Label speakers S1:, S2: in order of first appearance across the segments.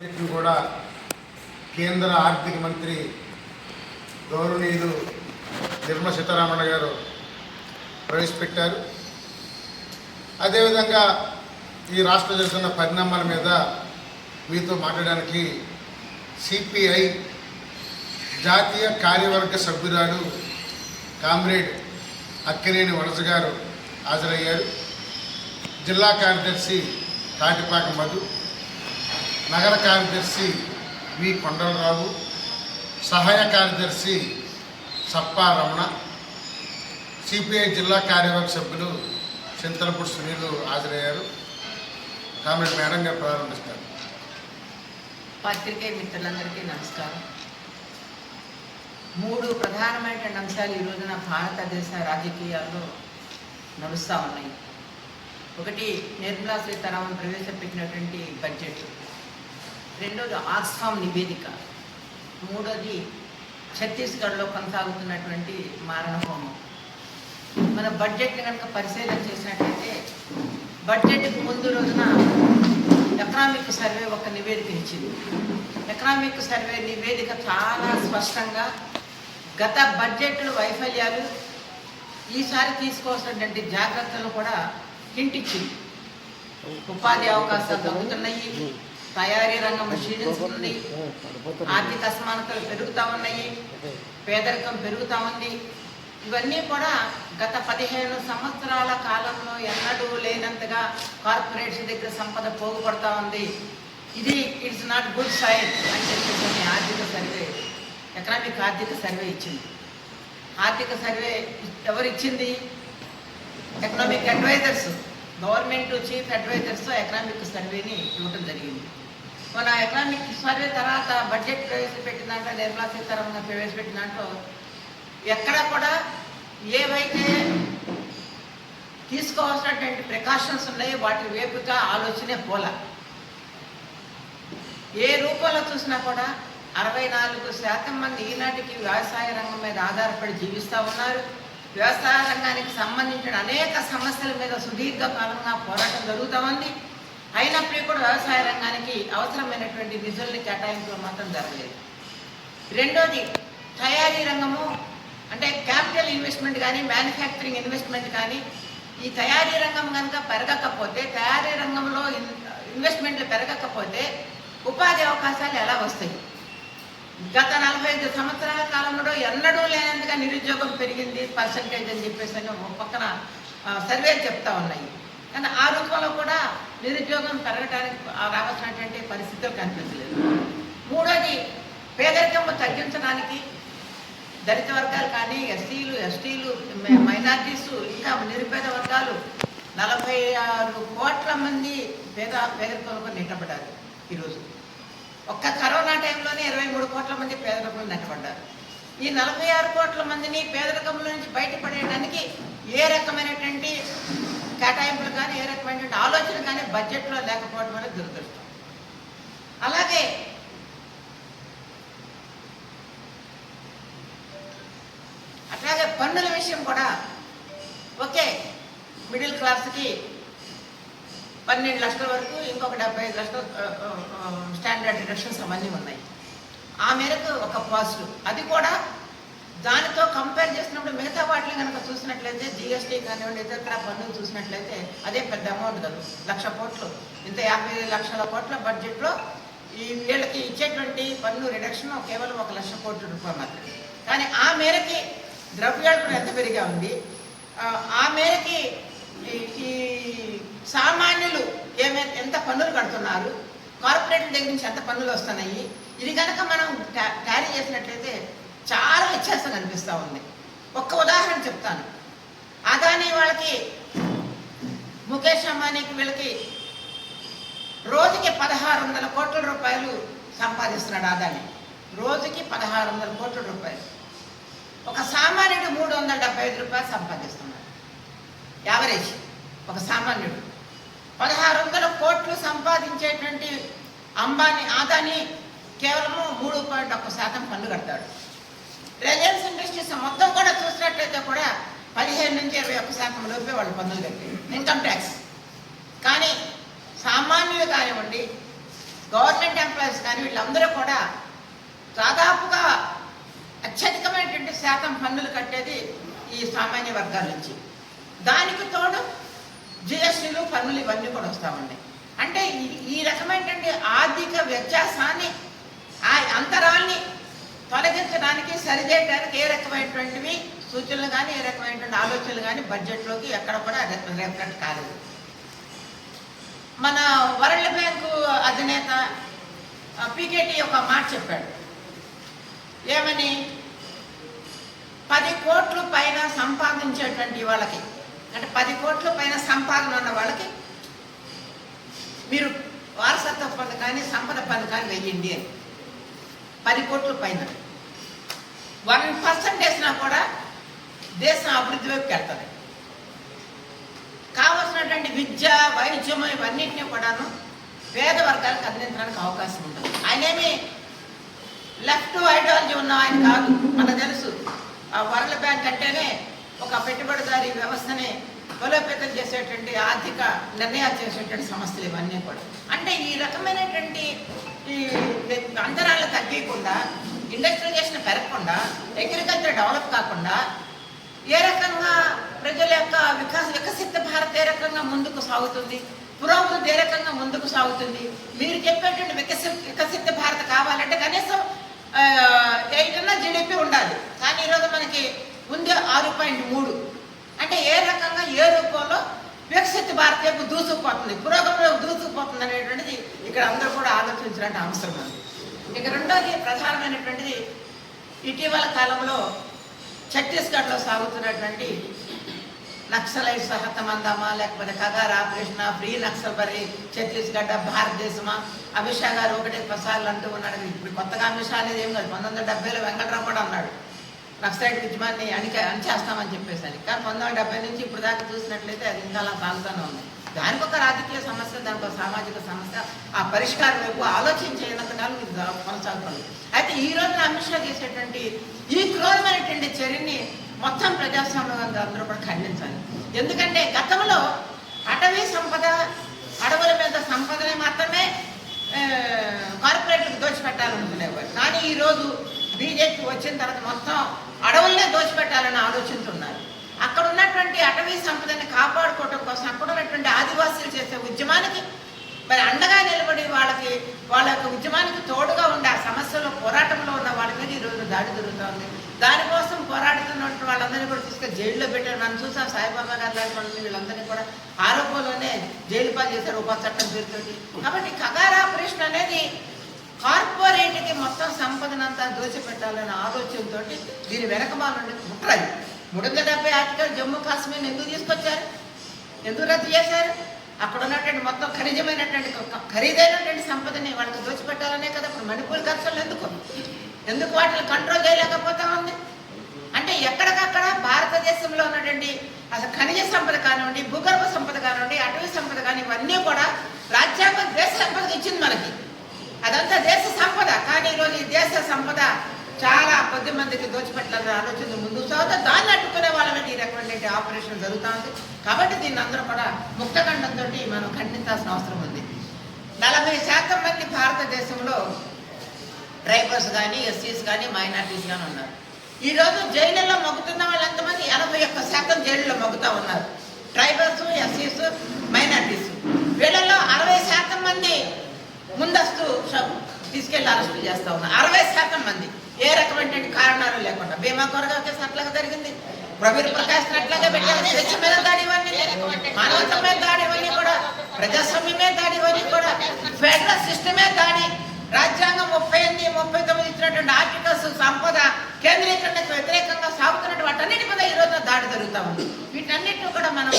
S1: కూడా కేంద్ర ఆర్థిక మంత్రి గౌరవనీయులు నిర్మలా సీతారామన్ గారు ప్రవేశపెట్టారు. అదేవిధంగా ఈ రాష్ట్రం జరుగుతున్న పరిణామాల మీద మీతో మాట్లాడడానికి సిపిఐ జాతీయ కార్యవర్గ సభ్యురాలు కామ్రేడ్ అక్కినేని వనజ గారు హాజరయ్యారు. జిల్లా కార్యదర్శి తాటిపాక మధు, నగర కార్యదర్శి వి కొండలరావు, సహాయ కార్యదర్శి సప్పా రమణ, సిపిఐ జిల్లా కార్యవర్గ సభ్యులు చింతలపూడి సునీలు హాజరయ్యారు. కామ్రేడ్ మేడం గారు ప్రారంభిస్తారు.
S2: పత్రికే మిత్రులందరికీ నమస్కారం. 3 ప్రధానమైన అంశాలు ఈ రోజున భారతదేశ రాజకీయాల్లో నడుస్తూ ఉన్నాయి. ఒకటి, నిర్మలా సీతారామన్ ప్రవేశపెట్టినటువంటి బడ్జెట్. రెండోది ఆక్స్ఫామ్ నివేదిక. మూడోది ఛత్తీస్గఢ్లో కొనసాగుతున్నటువంటి మారణ హోమం. మన బడ్జెట్ని కనుక పరిశీలన చేసినట్లయితే బడ్జెట్కి ముందు రోజున ఎకనామిక్ సర్వే ఒక నివేదిక ఇచ్చింది. ఎకనామిక్ సర్వే నివేదిక చాలా స్పష్టంగా గత బడ్జెట్లు వైఫల్యాలు, ఈసారి తీసుకోవాల్సినటువంటి జాగ్రత్తలు కూడా హింట్ ఇచ్చింది. ఉపాధి అవకాశాలు తగ్గుతున్నాయి, తయారీ రంగం క్షీణిస్తుంది, ఆర్థిక అసమానతలు పెరుగుతూ ఉన్నాయి, పేదరికం పెరుగుతూ ఉంది. ఇవన్నీ కూడా గత 15 సంవత్సరాల కాలంలో ఎన్నడూ లేనంతగా కార్పొరేట్స్ దగ్గర సంపద పోగుపడుతూ ఉంది. ఇది ఇట్స్ నాట్ గుడ్ సైన్ అని చెప్పేసి ఆర్థిక సర్వే, ఆర్థిక సర్వే ఇచ్చింది. ఆర్థిక సర్వే ఎవరు ఇచ్చింది? Economic advisers, government chief advisers economic సర్వేని ఇవ్వడం జరిగింది. మన ఎకనామిక్ సర్వే తర్వాత బడ్జెట్ ప్రవేశపెట్టిన దాంట్లో, నిర్మలా సీతారామన్ ప్రవేశపెట్టిన దాంట్లో ఎక్కడ కూడా ఏవైతే తీసుకోవాల్సినటువంటి ప్రికాషన్స్ ఉన్నాయో వాటి వైపుగా ఆలోచనే పోల. ఏ రూపంలో చూసినా కూడా 64% మంది ఈనాటికి వ్యవసాయ రంగం మీద ఆధారపడి జీవిస్తూ ఉన్నారు. వ్యవసాయ రంగానికి సంబంధించిన అనేక సమస్యల మీద సుదీర్ఘకాలంగా పోరాటం జరుగుతూ ఉంది. అయినప్పటికీ కూడా వ్యవసాయ రంగానికి అవసరమైనటువంటి నిధుల్ని కేటాయింపులు మాత్రం జరగలేదు. రెండోది, తయారీ రంగము, అంటే క్యాపిటల్ ఇన్వెస్ట్మెంట్ కానీ మ్యానుఫ్యాక్చరింగ్ ఇన్వెస్ట్మెంట్ కానీ, ఈ తయారీ రంగం కనుక పెరగకపోతే, తయారీ రంగంలో ఇన్వెస్ట్మెంట్లు పెరగకపోతే ఉపాధి అవకాశాలు ఎలా వస్తాయి? గత 45 సంవత్సరాల కాలంలో ఎన్నడూ లేనంతగా నిరుద్యోగం పెరిగింది పర్సంటేజ్ అని చెప్పేసి పక్కన సర్వేలు చెప్తా ఉన్నాయి. కానీ ఆ రూపంలో కూడా నిరుద్యోగం పెరగడానికి రావాల్సినటువంటి పరిస్థితులు కనిపించలేదు. మూడోది, పేదరికం తగ్గించడానికి దళిత వర్గాలు కానీ, ఎస్సీలు, ఎస్టీలు, మైనార్టీస్, ఇంకా నిరుపేద వర్గాలు 46 కోట్ల మంది పేదరికంలో నెట్టబడ్డారు. ఈరోజు ఒక్క కరోనా టైంలోనే 23 కోట్ల మంది పేదరికంలో నెట్టబడ్డారు. ఈ 46 కోట్ల మందిని పేదరికంలో నుంచి బయటపడేయడానికి ఏ రకమైనటువంటి కేటాయింపులు కానీ, ఏ రకమైనటువంటి ఆలోచన కానీ బడ్జెట్లో లేకపోవడం అనేది దురదృష్టం. అలాగే పన్నుల విషయం కూడా ఓకే, మిడిల్ క్లాస్కి 12 లక్షల వరకు, ఇంకొక 75 లక్షల స్టాండర్డ్ డిడక్షన్స్ అవన్నీ ఉన్నాయి. ఆ మేరకు ఒక పాజిటివ్. అది కూడా దానితో కంపేర్ చేసినప్పుడు మిగతా వాటిని కనుక చూసినట్లయితే, జిఎస్టీ కానివ్వండి, ఇతర పన్నులు చూసినట్లయితే అదే పెద్ద అమౌంట్ కాదు. 1,00,000 కోట్లు, ఇంత 50 లక్షల కోట్ల బడ్జెట్లో ఈ వీళ్ళకి ఇచ్చేటువంటి పన్ను రిడక్షన్ కేవలం 1,00,000 కోట్ల రూపాయలు మాత్రమే. కానీ ఆ మేరకి ద్రవ్యోల్బణం ఎంత పెరిగా ఉంది, ఆ మేరకి ఈ సామాన్యులు ఎంత పన్నులు కడుతున్నారు, కార్పొరేట్ల దగ్గర నుంచి ఎంత పన్నులు వస్తున్నాయి, ఇది కనుక మనం క్యారీ చేసినట్లయితే చాలా వ్యత్యాసం కనిపిస్తూ ఉంది. ఒక్క ఉదాహరణ చెప్తాను. అదానీ వాళ్ళకి, ముఖేష్ అంబానీకి, వీళ్ళకి రోజుకి 1,600 కోట్ల రూపాయలు సంపాదిస్తున్నాడు అదానీ. రోజుకి 1,600 కోట్ల రూపాయలు. ఒక సామాన్యుడు 375 రూపాయలు సంపాదిస్తున్నాడు. యావరేజ్ ఒక సామాన్యుడు 1,600 కోట్లు సంపాదించేటువంటి అదానీ కేవలము 3.1% పన్ను కడతాడు. రిలయన్స్ ఇండస్ట్రీస్ మొత్తం కూడా చూసినట్లయితే కూడా 15 నుంచి 21% లోపే వాళ్ళు పన్నులు కట్టారు, ఇన్కమ్ ట్యాక్స్. కానీ సామాన్యులు కానివ్వండి, గవర్నమెంట్ ఎంప్లాయీస్ కానీ వీళ్ళందరూ కూడా దాదాపుగా అత్యధికమైనటువంటి శాతం పన్నులు కట్టేది ఈ సామాన్య వర్గాల నుంచి. దానికి తోడు జిఎస్టీలు, పన్నులు ఇవన్నీ కూడా వస్తామండి. అంటే ఈ రకమైనటువంటి ఆర్థిక వ్యత్యాసాన్ని, ఆ అంతరాల్ని తొలగించడానికి, సరిచేయడానికి ఏ రకమైనటువంటివి సూచనలు కానీ, ఏ రకమైనటువంటి ఆలోచనలు కానీ బడ్జెట్లోకి ఎక్కడ కూడా రిఫ్లెక్ట్ కాలేదు. మన వరల్డ్ బ్యాంకు అధినేత పీకేటీ ఒక మాట చెప్పాడు. ఏమని? 10 కోట్ల పైన సంపాదించేటువంటి వాళ్ళకి, అంటే 10 కోట్ల పైన సంపాదన ఉన్న వాళ్ళకి మీరు వారసత్వ పన్ను కానీ, సంపద పన్ను కానీ వెయ్యండి అని. 10 కోట్ల పైన 1% వేసినా కూడా దేశం అభివృద్ధి వైపుకి వెళ్తుంది. కావలసినటువంటి విద్య, వైద్యము ఇవన్నింటినీ కూడాను పేద వర్గాలకు అందించడానికి అవకాశం ఉంటుంది. ఆయనేమి లెఫ్ట్ ఐడియాలజీ ఉన్న ఆయన కాదు. మనకు తెలుసు ఆ వరల్డ్ బ్యాంక్ అంటేనే ఒక పెట్టుబడిదారీ వ్యవస్థని బలోపేతం చేసేటువంటి, ఆర్థిక నిర్ణయాలు చేసేటువంటి సంస్థలు ఇవన్నీ కూడా. అంటే ఈ రకమైనటువంటి ఈ అంతరాలు తగ్గకుండా, ఇండస్ట్రియలైజేషన్ పెరగకుండా, అగ్రికల్చర్ డెవలప్ కాకుండా ఏ రకంగా ప్రజల యొక్క వికసిత భారత్ ఏ రకంగా ముందుకు సాగుతుంది, పురోభివృద్ధి ఏ రకంగా ముందుకు సాగుతుంది. మీరు చెప్పేటువంటి వికసిత భారత్ కావాలంటే కనీసం 8 జీడిపి ఉండాలి. కానీ ఈరోజు మనకి ఉంది 6.3. అంటే ఏ రకంగా, ఏ రూపంలో వికసిత భారత్ వైపు దూసుకుపోతుంది, పురోగతిలోకి దూసుకుపోతుంది అనేటువంటిది ఇక్కడ అందరూ కూడా ఆలోచించాలంటే అవసరం ఉంది. ఇక రెండోది ప్రధానమైనటువంటిది, ఇటీవల కాలంలో ఛత్తీస్గఢ్లో సాగుతున్నటువంటి నక్సలైట్ సహతమందమా, లేకపోతే కగార్ ఆపరేషన్, ఫ్రీ నక్సల్ బరి ఛత్తీస్గఢ్ భారతదేశమా, అమిత్ షా గారు 1 సార్లు అంటూ ఉన్నాడు. ఇప్పుడు కొత్తగా అమిత్ షా అనేది ఏం కాదు. 1970లో వెంకటరావు కూడా అన్నాడు నక్సలైట్ ఉద్యమాన్ని అణిచేస్తామని చెప్పేసి. కానీ 1970 నుంచి ఇప్పుడు దాకా చూసినట్లయితే అది ఇంకా అలా సాగుతూనే ఉంది. దానికి ఒక రాజకీయ సమస్య, దానికి ఒక సామాజిక సమస్య, ఆ పరిష్కారం వైపు ఆలోచించేంతకాలం ఇది కొనసాగుతుంది. అయితే ఈ రోజున అమిత్ షా చేసేటువంటి ఈ క్రూరమైనటువంటి చర్యని మొత్తం ప్రజాస్వామ్యంగా అందరూ కూడా ఖండించాలి. ఎందుకంటే గతంలో అటవీ సంపద, అడవుల మీద సంపదని మాత్రమే కార్పొరేట్లకు దోచిపెట్టాలనుకునేవారు. కానీ ఈరోజు బీజేపీ వచ్చిన తర్వాత మొత్తం అడవులనే దోచిపెట్టాలని ఆలోచిస్తున్నారు. అక్కడ ఉన్నటువంటి అటవీ సంపదని కాపాడుకోవడం కోసం అక్కడ ఉన్నటువంటి ఆదివాసీలు చేసే ఉద్యమానికి మరి అండగా నిలబడి వాళ్ళ యొక్క ఉద్యమానికి తోడుగా ఉండే ఆ సమస్యలో పోరాటంలో ఉన్న వాళ్ళ మీద ఈరోజు దాడి జరుగుతుంది. దానికోసం పోరాడుతున్నటువంటి వాళ్ళందరినీ కూడా తీసుకొని జైల్లో పెట్టారు. మనం చూసాం సాయిబాబా గారు లాంటి వాళ్ళని, వీళ్ళందరినీ కూడా ఆరోపణలోనే జైలు పాలు చేశారు ఉప చట్టం పేరుతోటి. కాబట్టి కగార్ ఆపరేషన్ అనేది కార్పొరేట్కి మొత్తం సంపదనంతా దోచిపెట్టాలనే ఆలోచనతో దీని వెనకమాల నుండి కుట్రాయి. 370 ఆర్టికల్ జమ్మూ కాశ్మీర్ని ఎందుకు తీసుకొచ్చారు, ఎందుకు రద్దు చేశారు? అక్కడ ఉన్నటువంటి మొత్తం ఖరీదైనటువంటి సంపదని వాళ్ళకి దోచిపెట్టాలనే కదా. ఇప్పుడు మణిపూర్ ఘర్షణలు ఎందుకు వాటిని కంట్రోల్ చేయలేకపోతా ఉంది అంటే ఎక్కడికక్కడ భారతదేశంలో ఉన్నటువంటి అసలు ఖనిజ సంపద కానివ్వండి, భూగర్భ సంపద కానివ్వండి, అటవీ సంపద కానీ ఇవన్నీ కూడా రాజ్యాంగం దేశ సంపదకి ఇచ్చింది మనకి. అదంతా దేశ సంపద. కానీ ఈరోజు ఈ దేశ సంపద చాలా కొద్ది మందికి దోచిపెట్టాలని ఆలోచన ముందుకు సాగుతా, దాన్ని అడ్డుకునే వాళ్ళ మీద ఈ రకమైన ఆపరేషన్ జరుగుతూ ఉంది. కాబట్టి దీన్ని అందరూ కూడా ముక్తఖండంతో మనం ఖండించాల్సిన అవసరం ఉంది. 40% మంది భారతదేశంలో ట్రైబల్స్ కానీ, ఎస్సీస్ కానీ, మైనార్టీస్ కానీ ఉన్నారు. ఈరోజు జైళ్ళలో మగ్గుతున్న వాళ్ళు ఎంతమంది? 81% జైళ్ళలో మగ్గుతూ ఉన్నారు. ట్రైబల్స్, ఎస్సీస్, మైనార్టీస్. వీళ్ళలో 60% మంది ముందస్తు తీసుకెళ్లి అరెస్టు చేస్తూ ఉన్నారు. 60% మంది ఏ రకమైన కారణాలు లేకుండా. భీమా కొరగా కేసు అట్లాగా జరిగింది, ప్రవీర్ ప్రకాష్ అట్లాగే పెట్టారు. స్వేచ్ఛ మీద దాడి ఇవన్నీ, మానవత మీద దాడి ఇవన్నీ కూడా, ప్రజాస్వామ్యమే దాడి ఇవన్నీ కూడా, ఫెడరల్ సిస్టమే దాడి, రాజ్యాంగం 38, 39 ఇచ్చినటువంటి ఆర్టికల్స్, సంపద కేంద్రీకరణకు వ్యతిరేకంగా సాగుతున్నట్టు వాటన్నిటి మీద ఈ రోజున దాడి జరుగుతూ ఉంది. వీటన్నిటిని కూడా మనం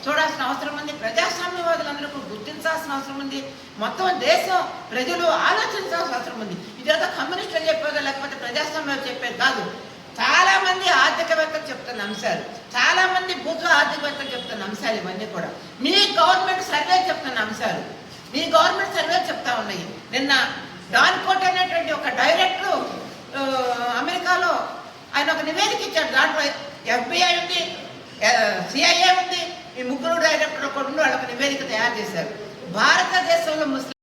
S2: చూడాల్సిన అవసరం ఉంది. ప్రజాస్వామ్యవాదులందరూ గుర్తించాల్సిన అవసరం ఉంది. మొత్తం దేశం ప్రజలు ఆలోచించాల్సిన అవసరం ఉంది. ఇదేదో కమ్యూనిస్టులు చెప్పేదో లేకపోతే ప్రజాస్వామ్యం చెప్పేది కాదు. చాలా మంది ఆర్థికవేత్తలు చెప్తున్న అంశాలు, చాలా మంది భూత్వ ఆర్థికవేత్తలు చెప్తున్న అంశాలు ఇవన్నీ కూడా మీ గవర్నమెంట్ సర్వే చెప్తున్న అంశాలు, మీ గవర్నమెంట్ సర్వే చెప్తా ఉన్నాయి. నిన్న డాన్ కోట్ అనేటువంటి ఒక డైరెక్టర్ అమెరికాలో ఆయన ఒక నివేదిక ఇచ్చాడు. దాంట్లో FBI ఉంది, CIA ఉంది, ఈ 3 డైరెక్టర్లు కూడా వాళ్ళ ఒక నివేదిక తయారు చేశారు. భారతదేశంలో ముస్లిం